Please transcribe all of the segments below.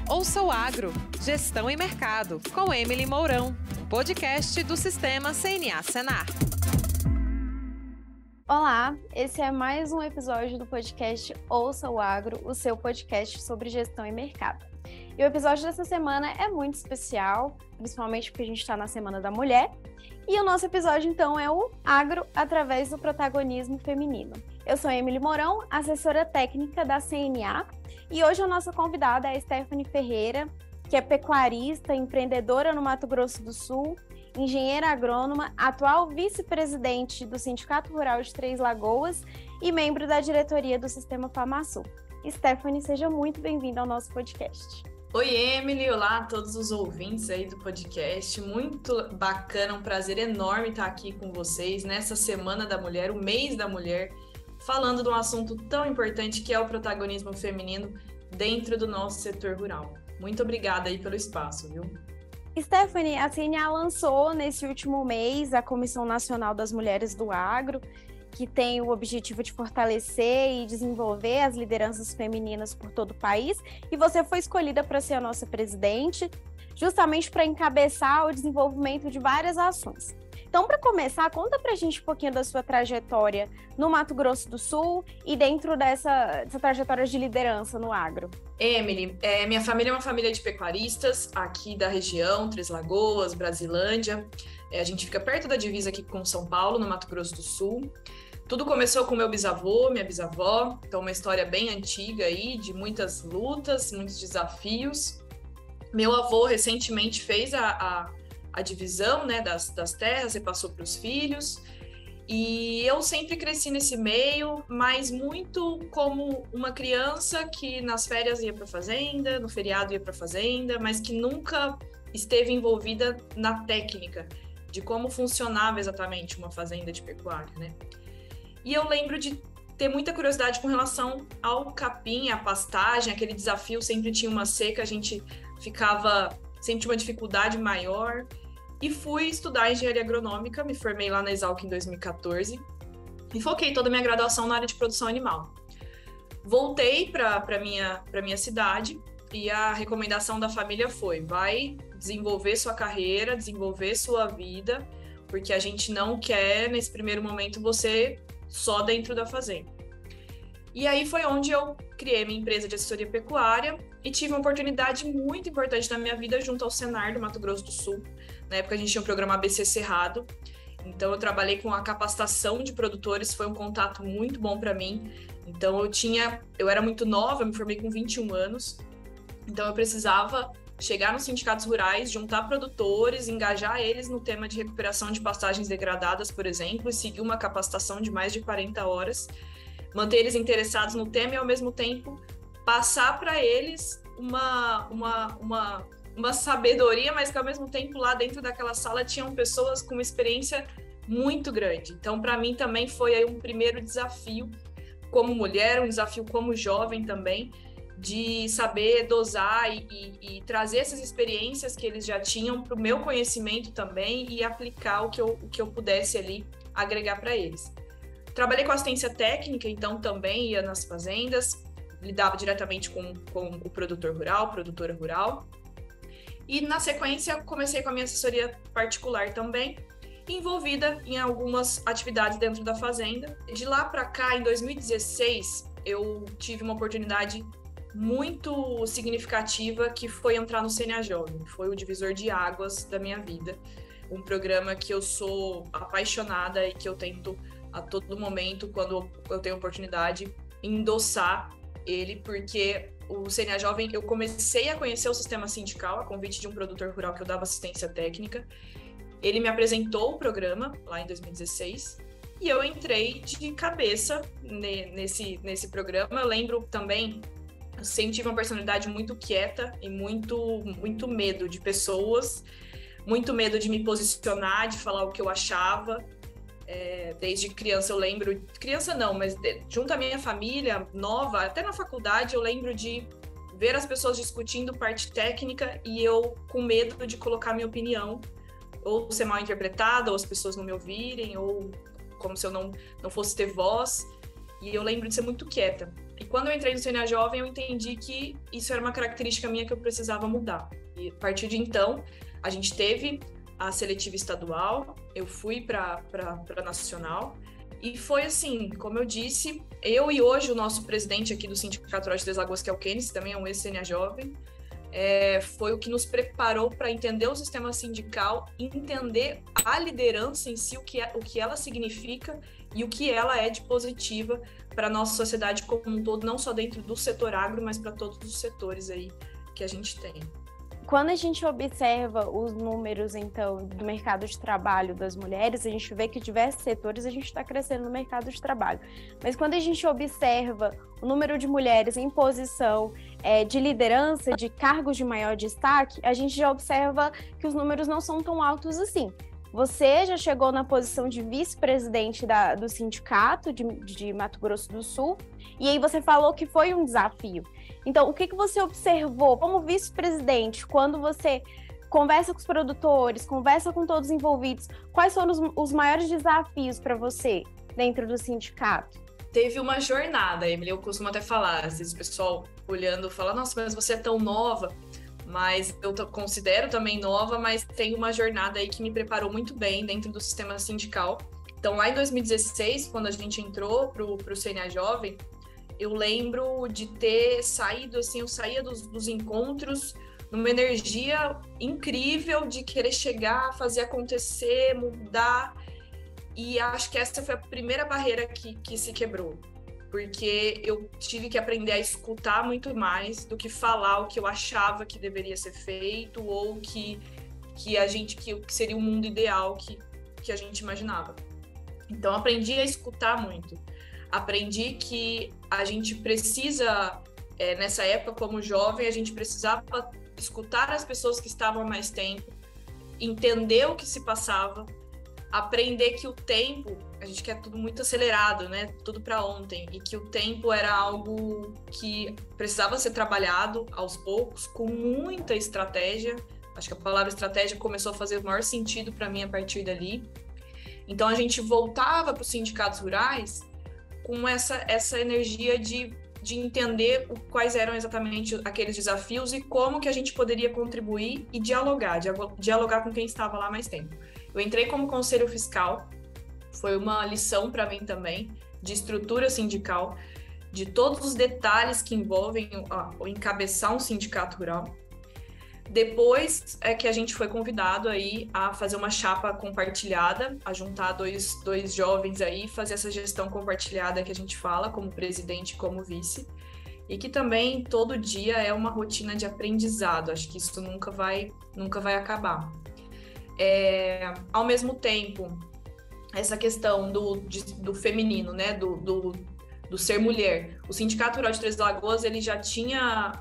Ouça o Agro, Gestão e Mercado, com Emily Mourão, um podcast do Sistema CNA Senar. Olá, esse é mais um episódio do podcast Ouça o Agro, o seu podcast sobre gestão e mercado. E o episódio dessa semana é muito especial, principalmente porque a gente está na Semana da Mulher. E o nosso episódio, então, é o Agro através do protagonismo feminino. Eu sou Emily Mourão, assessora técnica da CNA, e hoje a nossa convidada é a Stephanie Ferreira, que é pecuarista, empreendedora no Mato Grosso do Sul, engenheira agrônoma, atual vice-presidente do Sindicato Rural de Três Lagoas e membro da diretoria do Sistema FamaSul. Stephanie, seja muito bem-vinda ao nosso podcast. Oi, Emily, olá a todos os ouvintes aí do podcast, muito bacana, um prazer enorme estar aqui com vocês nessa Semana da Mulher, o mês da mulher, falando de um assunto tão importante que é o protagonismo feminino dentro do nosso setor rural. Muito obrigada aí pelo espaço, viu? Stephanie, a CNA lançou nesse último mês a Comissão Nacional das Mulheres do Agro, que tem o objetivo de fortalecer e desenvolver as lideranças femininas por todo o país, e você foi escolhida para ser a nossa presidente, justamente para encabeçar o desenvolvimento de várias ações. Então, para começar, conta para a gente um pouquinho da sua trajetória no Mato Grosso do Sul e dentro dessa trajetória de liderança no agro. Emily, minha família é uma família de pecuaristas aqui da região, Três Lagoas, Brasilândia. A gente fica perto da divisa aqui com São Paulo, no Mato Grosso do Sul. Tudo começou com meu bisavô, minha bisavó, então uma história bem antiga aí, de muitas lutas, muitos desafios. Meu avô recentemente fez a divisão, né, das terras e passou para os filhos. E eu sempre cresci nesse meio, mas muito como uma criança que nas férias ia para a fazenda, no feriado ia para a fazenda, mas que nunca esteve envolvida na técnica de como funcionava exatamente uma fazenda de pecuária, né? E eu lembro de ter muita curiosidade com relação ao capim, à pastagem, aquele desafio, sempre tinha uma seca, a gente sempre tinha uma dificuldade maior. E fui estudar engenharia agronômica, me formei lá na Exalc em 2014 e foquei toda a minha graduação na área de produção animal. Voltei para minha cidade e a recomendação da família foi: vai desenvolver sua carreira, desenvolver sua vida, porque a gente não quer, nesse primeiro momento, você só dentro da fazenda. E aí foi onde eu criei minha empresa de assessoria pecuária e tive uma oportunidade muito importante na minha vida junto ao Senar do Mato Grosso do Sul. Na época a gente tinha o programa ABC Cerrado, então eu trabalhei com a capacitação de produtores, foi um contato muito bom para mim. Então eu era muito nova, eu me formei com 21 anos, então eu precisava chegar nos sindicatos rurais, juntar produtores, engajar eles no tema de recuperação de pastagens degradadas, por exemplo, e seguir uma capacitação de mais de 40 horas, manter eles interessados no tema e, ao mesmo tempo, passar para eles uma sabedoria, mas que, ao mesmo tempo, lá dentro daquela sala tinham pessoas com uma experiência muito grande. Então, para mim, também foi aí um primeiro desafio como mulher, um desafio como jovem também, de saber dosar e trazer essas experiências que eles já tinham para o meu conhecimento também e aplicar o que eu pudesse ali agregar para eles. Trabalhei com assistência técnica, então também ia nas fazendas, lidava diretamente com o produtor rural, produtora rural. E na sequência comecei com a minha assessoria particular também, envolvida em algumas atividades dentro da fazenda. De lá para cá, em 2016, eu tive uma oportunidade muito significativa que foi entrar no CNA Jovem. Foi o divisor de águas da minha vida. Um programa que eu sou apaixonada e que eu tento a todo momento, quando eu tenho oportunidade, endossar ele, porque o CNA Jovem, eu comecei a conhecer o sistema sindical, a convite de um produtor rural que eu dava assistência técnica. Ele me apresentou o programa, lá em 2016, e eu entrei de cabeça nesse programa. Eu lembro também, eu sempre tive uma personalidade muito quieta e muito medo de pessoas, muito medo de me posicionar, de falar o que eu achava. Desde criança eu lembro, criança não, mas junto à minha família nova, até na faculdade eu lembro de ver as pessoas discutindo parte técnica e eu com medo de colocar minha opinião, ou ser mal interpretada, ou as pessoas não me ouvirem, ou como se eu não fosse ter voz. E eu lembro de ser muito quieta. E quando eu entrei no CNA Jovem, eu entendi que isso era uma característica minha que eu precisava mudar. E a partir de então, a gente teve a seletiva estadual, eu fui para nacional, e foi assim, como eu disse, eu e hoje o nosso presidente aqui do Sindicato Rural de Três Lagoas, que é o Kenneth, também é um ex-CNA Jovem, foi o que nos preparou para entender o sistema sindical, entender a liderança em si, o que ela significa e o que ela é de positiva para a nossa sociedade como um todo, não só dentro do setor agro, mas para todos os setores aí que a gente tem. Quando a gente observa os números, então, do mercado de trabalho das mulheres, a gente vê que diversos setores a gente está crescendo no mercado de trabalho. Mas quando a gente observa o número de mulheres em posição de liderança, de cargos de maior destaque, a gente já observa que os números não são tão altos assim. Você já chegou na posição de vice-presidente do sindicato de Mato Grosso do Sul, e aí você falou que foi um desafio. Então, o que você observou como vice-presidente, quando você conversa com os produtores, conversa com todos os envolvidos, quais foram os maiores desafios para você dentro do sindicato? Teve uma jornada, Emily, eu costumo até falar, às vezes o pessoal olhando fala, nossa, mas você é tão nova, mas eu considero também nova, mas tem uma jornada aí que me preparou muito bem dentro do sistema sindical. Então, lá em 2016, quando a gente entrou para o CNA Jovem, eu lembro de ter saído, assim, eu saía dos encontros numa energia incrível de querer chegar, fazer acontecer, mudar, e acho que essa foi a primeira barreira que se quebrou, porque eu tive que aprender a escutar muito mais do que falar o que eu achava que deveria ser feito ou que seria o mundo ideal que a gente imaginava. Então, aprendi a escutar muito. Aprendi que a gente precisa, nessa época como jovem, a gente precisava escutar as pessoas que estavam há mais tempo, entender o que se passava, aprender que o tempo, a gente quer tudo muito acelerado, né? Tudo para ontem, e que o tempo era algo que precisava ser trabalhado aos poucos, com muita estratégia. Acho que a palavra estratégia começou a fazer o maior sentido para mim a partir dali. Então, a gente voltava para os sindicatos rurais com essa energia de entender quais eram exatamente aqueles desafios e como que a gente poderia contribuir e dialogar com quem estava lá mais tempo. Eu entrei como conselho fiscal, foi uma lição para mim também, de estrutura sindical, de todos os detalhes que envolvem o encabeçar um sindicato rural. Depois é que a gente foi convidado aí a fazer uma chapa compartilhada, a juntar dois jovens aí, fazer essa gestão compartilhada que a gente fala, como presidente e como vice, e que também todo dia é uma rotina de aprendizado, acho que isso nunca vai acabar. Ao mesmo tempo, essa questão do feminino, né, do ser mulher, o Sindicato Rural de Três Lagoas, ele já tinha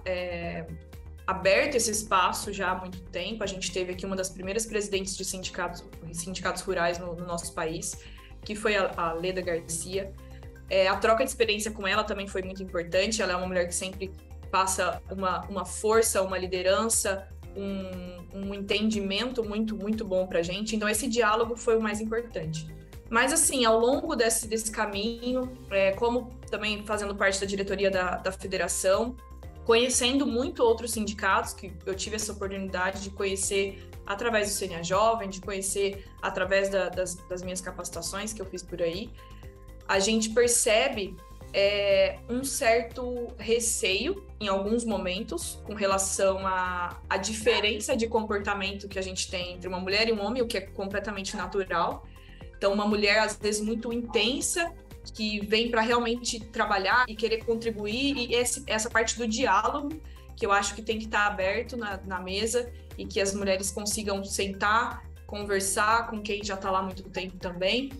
aberto esse espaço já há muito tempo. A gente teve aqui uma das primeiras presidentes de sindicatos rurais no nosso país, que foi a Leda Garcia. A troca de experiência com ela também foi muito importante. Ela é uma mulher que sempre passa uma força, uma liderança, um entendimento muito, muito bom para a gente. Então, esse diálogo foi o mais importante. Mas, assim, ao longo desse caminho, como também fazendo parte da diretoria da federação, conhecendo muito outros sindicatos, que eu tive essa oportunidade de conhecer através do CNA Jovem, de conhecer através das minhas capacitações que eu fiz por aí, a gente percebe um certo receio em alguns momentos com relação à diferença de comportamento que a gente tem entre uma mulher e um homem, o que é completamente natural. Então, uma mulher, às vezes, muito intensa, que vem para realmente trabalhar e querer contribuir, e essa parte do diálogo, que eu acho que tem que estar aberto na mesa, e que as mulheres consigam sentar, conversar com quem já está lá há muito tempo também,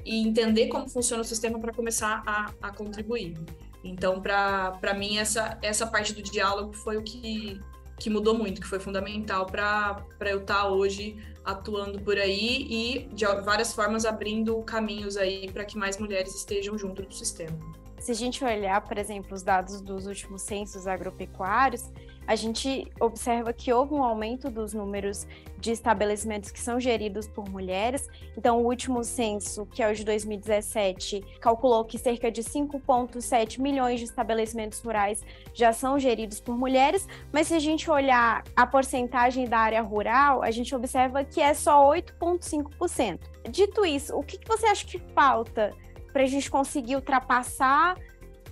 e entender como funciona o sistema para começar a contribuir. Então, para mim, essa parte do diálogo foi o que mudou muito, que foi fundamental para eu estar hoje atuando por aí e, de várias formas, abrindo caminhos aí para que mais mulheres estejam junto do sistema. Se a gente olhar, por exemplo, os dados dos últimos censos agropecuários, a gente observa que houve um aumento dos números de estabelecimentos que são geridos por mulheres. Então, o último censo, que é o de 2017, calculou que cerca de 5,7 milhões de estabelecimentos rurais já são geridos por mulheres, mas se a gente olhar a porcentagem da área rural, a gente observa que é só 8,5%. Dito isso, o que você acha que falta para a gente conseguir ultrapassar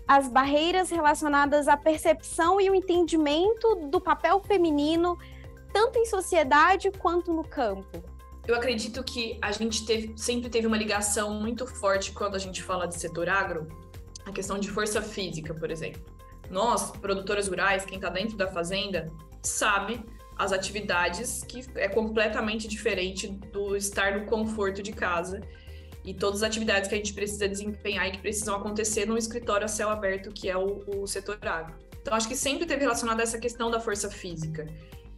as barreiras relacionadas à percepção e o entendimento do papel feminino, tanto em sociedade quanto no campo? Eu acredito que a gente sempre teve uma ligação muito forte quando a gente fala de setor agro, a questão de força física, por exemplo. Nós, produtoras rurais, quem está dentro da fazenda, sabe as atividades que é completamente diferente do estar no conforto de casa e todas as atividades que a gente precisa desempenhar e que precisam acontecer num escritório a céu aberto, que é o setor agro. Então, acho que sempre teve relacionado a essa questão da força física.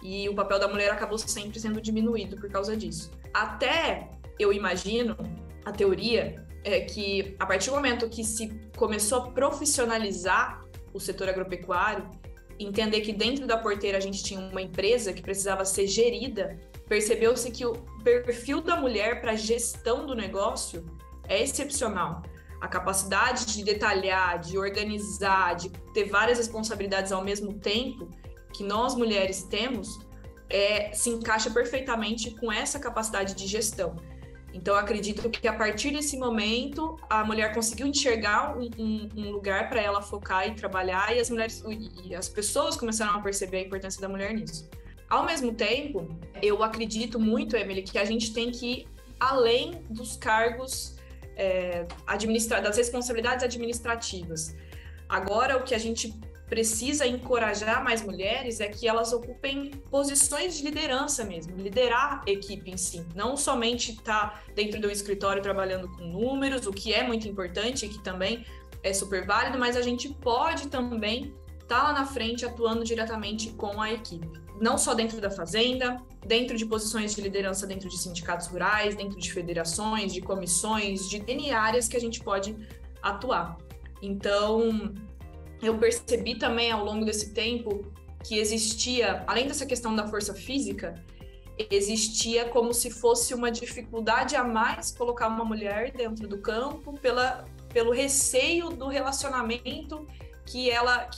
E o papel da mulher acabou sempre sendo diminuído por causa disso. Até, eu imagino, a teoria é que, a partir do momento que se começou a profissionalizar o setor agropecuário, entender que dentro da porteira a gente tinha uma empresa que precisava ser gerida, percebeu-se que o perfil da mulher para a gestão do negócio é excepcional. A capacidade de detalhar, de organizar, de ter várias responsabilidades ao mesmo tempo que nós mulheres temos, se encaixa perfeitamente com essa capacidade de gestão. Então, eu acredito que a partir desse momento, a mulher conseguiu enxergar um lugar para ela focar e trabalhar, e as pessoas começaram a perceber a importância da mulher nisso. Ao mesmo tempo, eu acredito muito, Emily, que a gente tem que ir além dos cargos das responsabilidades administrativas. Agora, o que a gente precisa encorajar mais mulheres é que elas ocupem posições de liderança mesmo, liderar a equipe em si, não somente estar dentro do escritório trabalhando com números, o que é muito importante e que também é super válido, mas a gente pode também estar lá na frente atuando diretamente com a equipe. Não só dentro da fazenda, dentro de posições de liderança dentro de sindicatos rurais, dentro de federações, de comissões, de N áreas que a gente pode atuar. Então, eu percebi também ao longo desse tempo que existia, além dessa questão da força física, existia como se fosse uma dificuldade a mais colocar uma mulher dentro do campo pelo receio do relacionamento que ela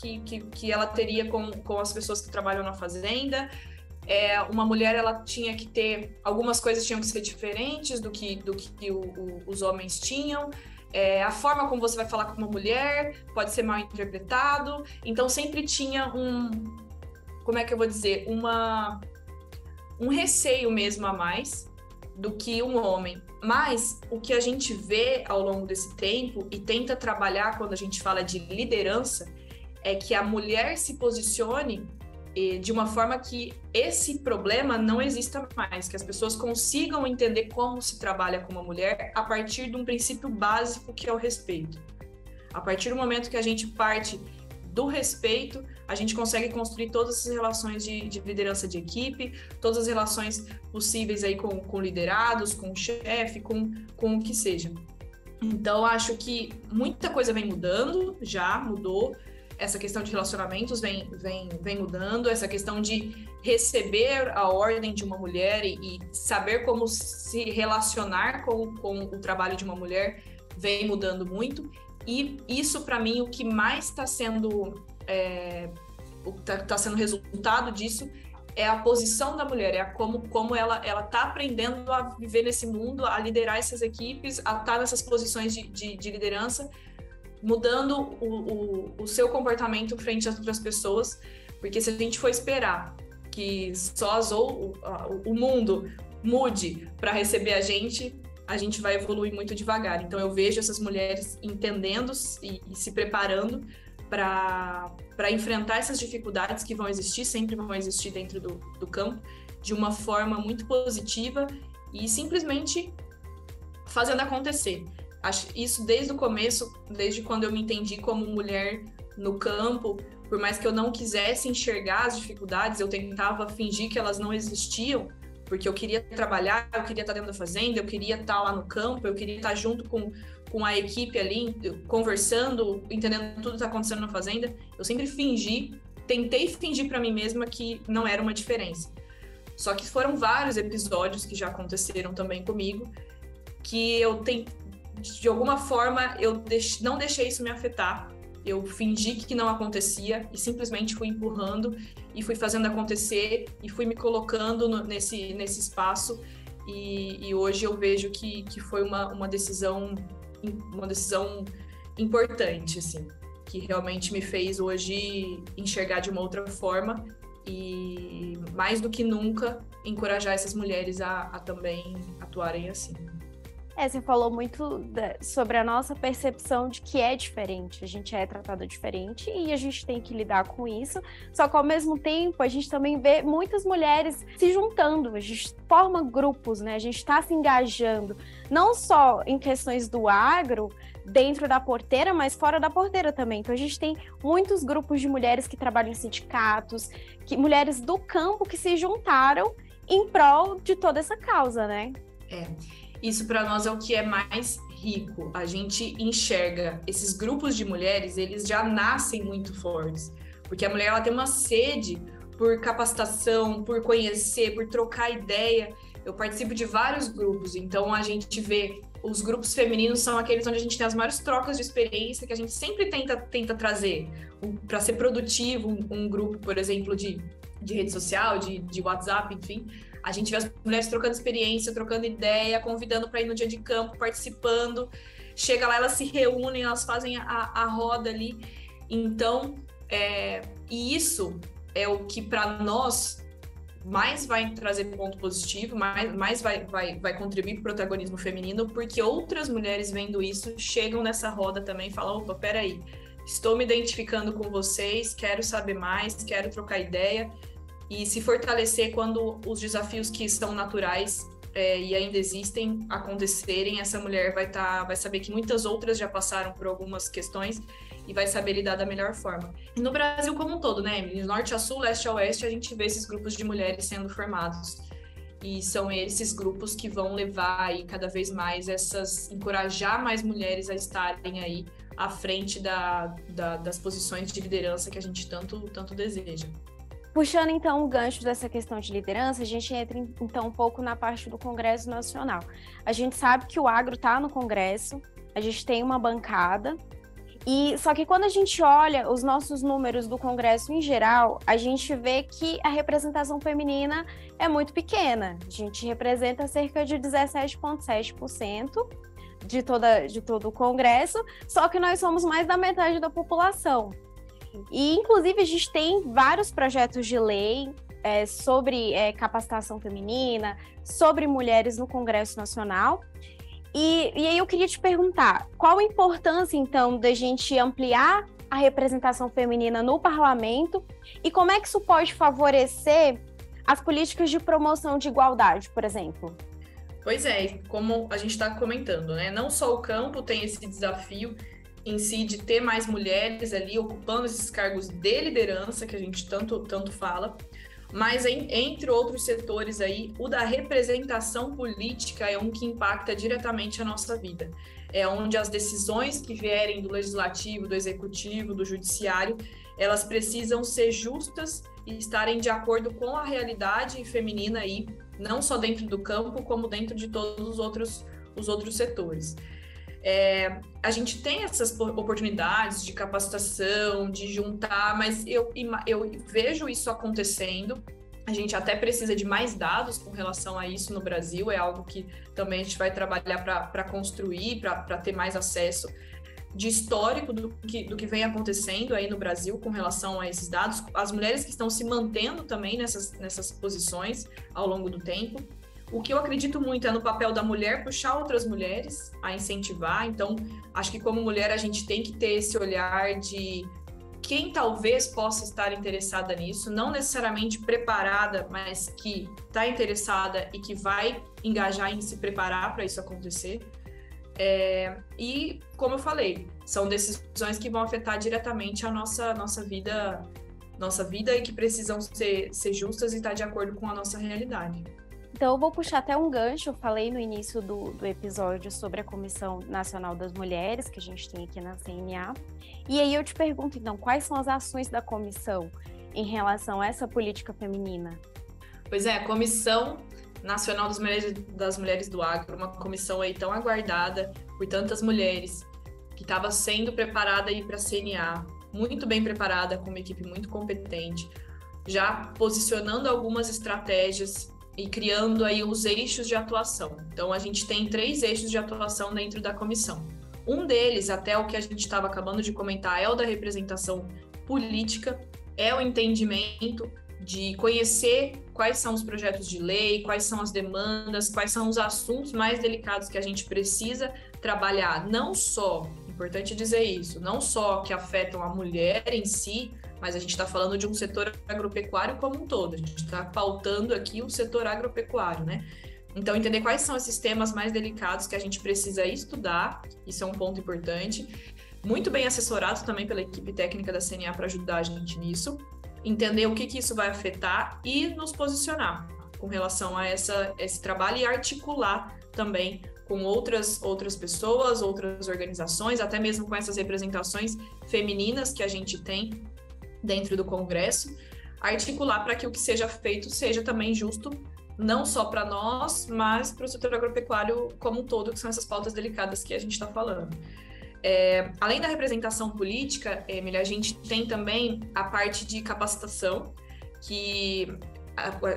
teria com as pessoas que trabalham na fazenda. Uma mulher, ela tinha que ter, algumas coisas tinham que ser diferentes do que os homens tinham. A forma como você vai falar com uma mulher pode ser mal interpretado. Então, sempre tinha um receio mesmo a mais do que um homem. Mas o que a gente vê ao longo desse tempo e tenta trabalhar quando a gente fala de liderança é que a mulher se posicione de uma forma que esse problema não exista mais, que as pessoas consigam entender como se trabalha com uma mulher a partir de um princípio básico que é o respeito. A partir do momento que a gente parte do respeito, a gente consegue construir todas essas relações de liderança de equipe, todas as relações possíveis aí com liderados, com o chefe, com o que seja. Então, acho que muita coisa vem mudando, já mudou. Essa questão de relacionamentos vem mudando, essa questão de receber a ordem de uma mulher e saber como se relacionar com o trabalho de uma mulher vem mudando muito. E isso, para mim, o que mais está sendo resultado disso é a posição da mulher, como ela está aprendendo a viver nesse mundo, a liderar essas equipes, a estar nessas posições de liderança, mudando o seu comportamento frente às outras pessoas, porque se a gente for esperar que só o mundo mude para receber a gente vai evoluir muito devagar. Então, eu vejo essas mulheres entendendo e se preparando para enfrentar essas dificuldades que vão existir, sempre vão existir dentro do campo, de uma forma muito positiva e simplesmente fazendo acontecer. Acho isso desde o começo, desde quando eu me entendi como mulher no campo, por mais que eu não quisesse enxergar as dificuldades, eu tentava fingir que elas não existiam, porque eu queria trabalhar, eu queria estar dentro da fazenda, eu queria estar lá no campo, eu queria estar junto com a equipe ali, conversando, entendendo tudo que está acontecendo na fazenda. Eu sempre fingi tentei fingir para mim mesma que não era uma diferença. Só que foram vários episódios que já aconteceram também comigo, que de alguma forma, não deixei isso me afetar. Eu fingi que não acontecia e simplesmente fui empurrando e fui fazendo acontecer e fui me colocando nesse espaço. E hoje eu vejo que foi uma decisão importante, assim, que realmente me fez hoje enxergar de uma outra forma e, mais do que nunca, encorajar essas mulheres a também atuarem assim. Você falou muito sobre a nossa percepção de que é diferente, a gente é tratado diferente e a gente tem que lidar com isso, só que ao mesmo tempo a gente também vê muitas mulheres se juntando, a gente forma grupos, né? A gente está se engajando, não só em questões do agro, dentro da porteira, mas fora da porteira também. Então a gente tem muitos grupos de mulheres que trabalham em sindicatos, mulheres do campo que se juntaram em prol de toda essa causa, né? Isso para nós é o que é mais rico. A gente enxerga esses grupos de mulheres, eles já nascem muito fortes, porque a mulher ela tem uma sede por capacitação, por conhecer, por trocar ideia. Eu participo de vários grupos, então a gente vê os grupos femininos são aqueles onde a gente tem as maiores trocas de experiência que a gente sempre tenta trazer para ser produtivo. Um grupo, por exemplo, de rede social, de WhatsApp, enfim. A gente vê as mulheres trocando experiência, trocando ideia, convidando para ir no dia de campo, participando. Chega lá, elas se reúnem, elas fazem a roda ali. Então, e isso é o que para nós mais vai trazer ponto positivo, mais vai contribuir para o protagonismo feminino, porque outras mulheres vendo isso chegam nessa roda também e falam: opa, peraí, estou me identificando com vocês, quero saber mais, quero trocar ideia. E se fortalecer quando os desafios que são naturais e ainda existem acontecerem, essa mulher vai saber que muitas outras já passaram por algumas questões e vai saber lidar da melhor forma. E no Brasil como um todo, né, Emily? De norte a sul, leste a oeste, a gente vê esses grupos de mulheres sendo formados. E são esses grupos que vão levar aí cada vez mais encorajar mais mulheres a estarem aí à frente das posições de liderança que a gente tanto deseja. Puxando, então, o gancho dessa questão de liderança, a gente entra, então, um pouco na parte do Congresso Nacional. A gente sabe que o agro está no Congresso, a gente tem uma bancada, só que quando a gente olha os nossos números do Congresso em geral, a gente vê que a representação feminina é muito pequena. A gente representa cerca de 17,7% de todo o Congresso, só que nós somos mais da metade da população. E, inclusive, a gente tem vários projetos de lei sobre capacitação feminina, sobre mulheres no Congresso Nacional. E aí eu queria te perguntar, qual a importância, então, da gente ampliar a representação feminina no parlamento e como é que isso pode favorecer as políticas de promoção de igualdade, por exemplo? Pois é, como a gente está comentando, né? Não só o campo tem esse desafio em si de ter mais mulheres ali ocupando esses cargos de liderança que a gente tanto fala, mas entre outros setores aí, o da representação política é um que impacta diretamente a nossa vida. É onde as decisões que vierem do legislativo, do executivo, do judiciário, elas precisam ser justas e estarem de acordo com a realidade feminina aí, não só dentro do campo, como dentro de todos os outros setores. A gente tem essas oportunidades de capacitação, de juntar, mas eu vejo isso acontecendo. A gente até precisa de mais dados com relação a isso no Brasil, é algo que também a gente vai trabalhar para construir, para ter mais acesso de histórico do que vem acontecendo aí no Brasil com relação a esses dados, as mulheres que estão se mantendo também nessas posições ao longo do tempo. O que eu acredito muito é no papel da mulher puxar outras mulheres a incentivar. Então, acho que como mulher a gente tem que ter esse olhar de quem talvez possa estar interessada nisso, não necessariamente preparada, mas que está interessada e que vai engajar em se preparar para isso acontecer. E, como eu falei, são decisões que vão afetar diretamente a nossa vida e que precisam ser justas e estar de acordo com a nossa realidade. Então, eu vou puxar até um gancho. Eu falei no início do episódio sobre a Comissão Nacional das Mulheres, que a gente tem aqui na CNA. E aí eu te pergunto, então, quais são as ações da comissão? em relação a essa política feminina? Pois é, a Comissão Nacional das Mulheres do Agro, uma comissão aí tão aguardada por tantas mulheres, que estava sendo preparada aí para a CNA, muito bem preparada, com uma equipe muito competente, já posicionando algumas estratégias e criando aí os eixos de atuação. Então, a gente tem 3 eixos de atuação dentro da comissão. Um deles, até o que a gente estava acabando de comentar, é o da representação política, é o entendimento de conhecer quais são os projetos de lei, quais são as demandas, quais são os assuntos mais delicados que a gente precisa trabalhar, não só, importante dizer isso, não só que afetam a mulher em si, mas a gente está falando de um setor agropecuário como um todo, a gente está pautando aqui o setor agropecuário, né? Então, entender quais são esses temas mais delicados que a gente precisa estudar, isso é um ponto importante, muito bem assessorado também pela equipe técnica da CNA para ajudar a gente nisso, entender o que isso vai afetar e nos posicionar com relação a esse trabalho e articular também com outras pessoas, outras organizações, até mesmo com essas representações femininas que a gente tem dentro do Congresso, articular para que o que seja feito seja também justo, não só para nós, mas para o setor agropecuário como um todo, que são essas pautas delicadas que a gente está falando. Além da representação política, Emília, a gente tem também a parte de capacitação, que,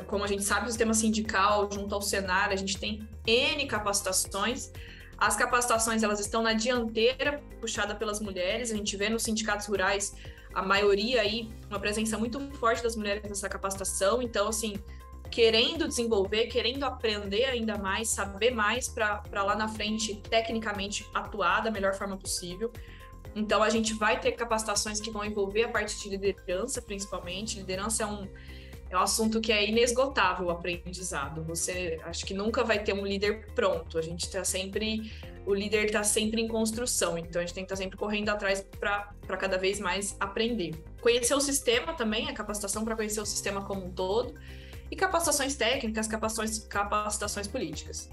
como a gente sabe, o sistema sindical, junto ao Senar, a gente tem N capacitações. As capacitações, elas estão na dianteira, puxada pelas mulheres, a gente vê nos sindicatos rurais, a maioria aí, uma presença muito forte das mulheres nessa capacitação, então, assim, querendo desenvolver, querendo aprender ainda mais, saber mais para lá na frente, tecnicamente, atuar da melhor forma possível. Então, a gente vai ter capacitações que vão envolver a parte de liderança, principalmente. Liderança é um assunto que é inesgotável, o aprendizado. Você, acho que nunca vai ter um líder pronto. O líder está sempre em construção, então a gente tem que estar sempre correndo atrás para cada vez mais aprender. Conhecer o sistema também, a capacitação para conhecer o sistema como um todo, e capacitações técnicas, capacitações políticas.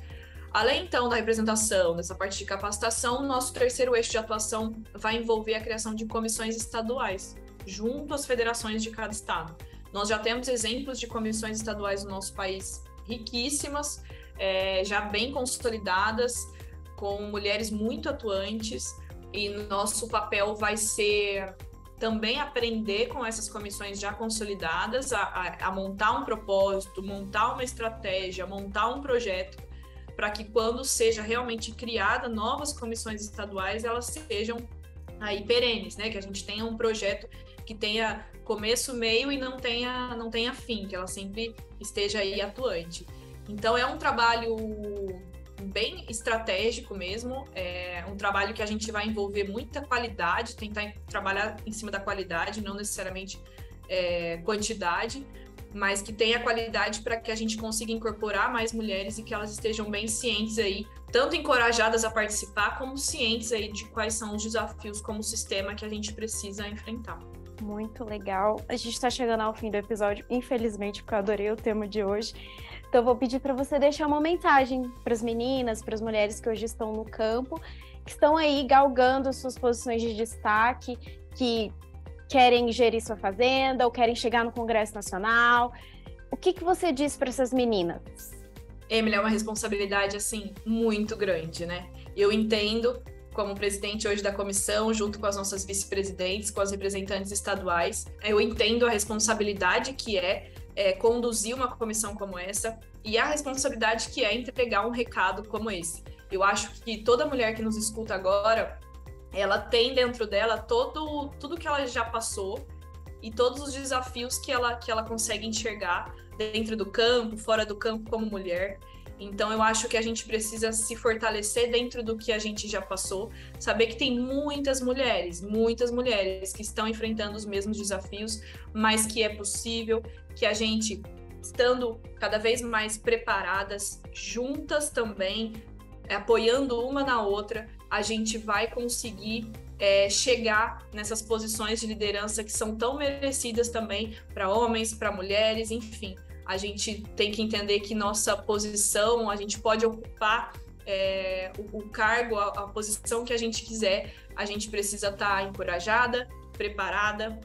Além, então, da representação, dessa parte de capacitação, o nosso terceiro eixo de atuação vai envolver a criação de comissões estaduais, junto às federações de cada estado. Nós já temos exemplos de comissões estaduais no nosso país riquíssimas, já bem consolidadas, com mulheres muito atuantes, e nosso papel vai ser também aprender com essas comissões já consolidadas, a montar um propósito, montar uma estratégia, montar um projeto, para que quando seja realmente criada novas comissões estaduais, elas sejam aí perenes, né? Que a gente tenha um projeto que tenha começo, meio e não tenha fim, que ela sempre esteja aí atuante. Então, é um trabalho bem estratégico mesmo, é um trabalho que a gente vai envolver muita qualidade, tentar trabalhar em cima da qualidade, não necessariamente quantidade, mas que tenha qualidade para que a gente consiga incorporar mais mulheres e que elas estejam bem cientes aí, tanto encorajadas a participar, como cientes aí de quais são os desafios como sistema que a gente precisa enfrentar. Muito legal. A gente está chegando ao fim do episódio, infelizmente, porque eu adorei o tema de hoje. Então, eu vou pedir para você deixar uma mensagem para as meninas, para as mulheres que hoje estão no campo, que estão aí galgando suas posições de destaque, que querem gerir sua fazenda ou querem chegar no Congresso Nacional. O que você diz para essas meninas? Emília, é uma responsabilidade, assim, muito grande, né? Eu entendo, como presidente hoje da comissão, junto com as nossas vice-presidentes, com as representantes estaduais, eu entendo a responsabilidade que é conduzir uma comissão como essa e a responsabilidade que é entregar um recado como esse. Eu acho que toda mulher que nos escuta agora, ela tem dentro dela tudo que ela já passou e todos os desafios que ela consegue enxergar dentro do campo, fora do campo como mulher. Então, eu acho que a gente precisa se fortalecer dentro do que a gente já passou, saber que tem muitas mulheres que estão enfrentando os mesmos desafios, mas que é possível, que a gente, estando cada vez mais preparadas, juntas também, apoiando uma na outra, a gente vai conseguir chegar nessas posições de liderança que são tão merecidas também para homens, para mulheres, enfim. A gente tem que entender que nossa posição, a gente pode ocupar o cargo, a posição que a gente quiser, a gente precisa estar encorajada, preparada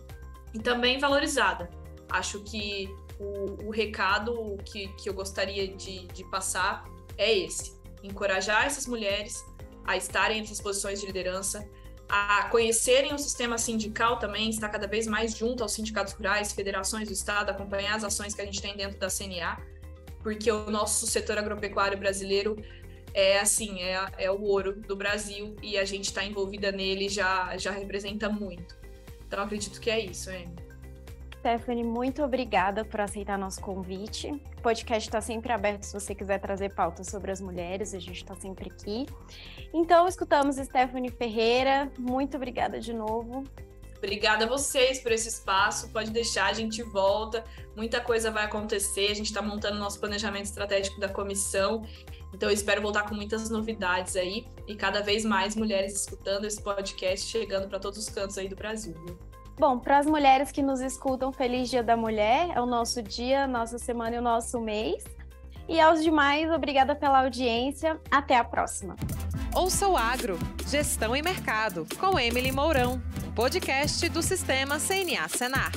e também valorizada. Acho que o recado que eu gostaria de passar é esse: encorajar essas mulheres a estarem nessas posições de liderança, a conhecerem o sistema sindical também, estar cada vez mais junto aos sindicatos rurais, federações do Estado, acompanhar as ações que a gente tem dentro da CNA, porque o nosso setor agropecuário brasileiro é o ouro do Brasil e a gente está envolvida nele já representa muito. Então, acredito que é isso, Stephanie, muito obrigada por aceitar nosso convite. O podcast está sempre aberto se você quiser trazer pautas sobre as mulheres, a gente está sempre aqui. Então, escutamos Stephanie Ferreira, muito obrigada de novo. Obrigada a vocês por esse espaço, pode deixar, a gente volta, muita coisa vai acontecer, a gente está montando nosso planejamento estratégico da comissão, então eu espero voltar com muitas novidades aí e cada vez mais mulheres escutando esse podcast, chegando para todos os cantos aí do Brasil, viu? Bom, para as mulheres que nos escutam, feliz Dia da Mulher, é o nosso dia, nossa semana e o nosso mês. E aos demais, obrigada pela audiência, até a próxima. Ouça o Agro, Gestão e Mercado, com Emily Mourão, podcast do Sistema CNA Senar.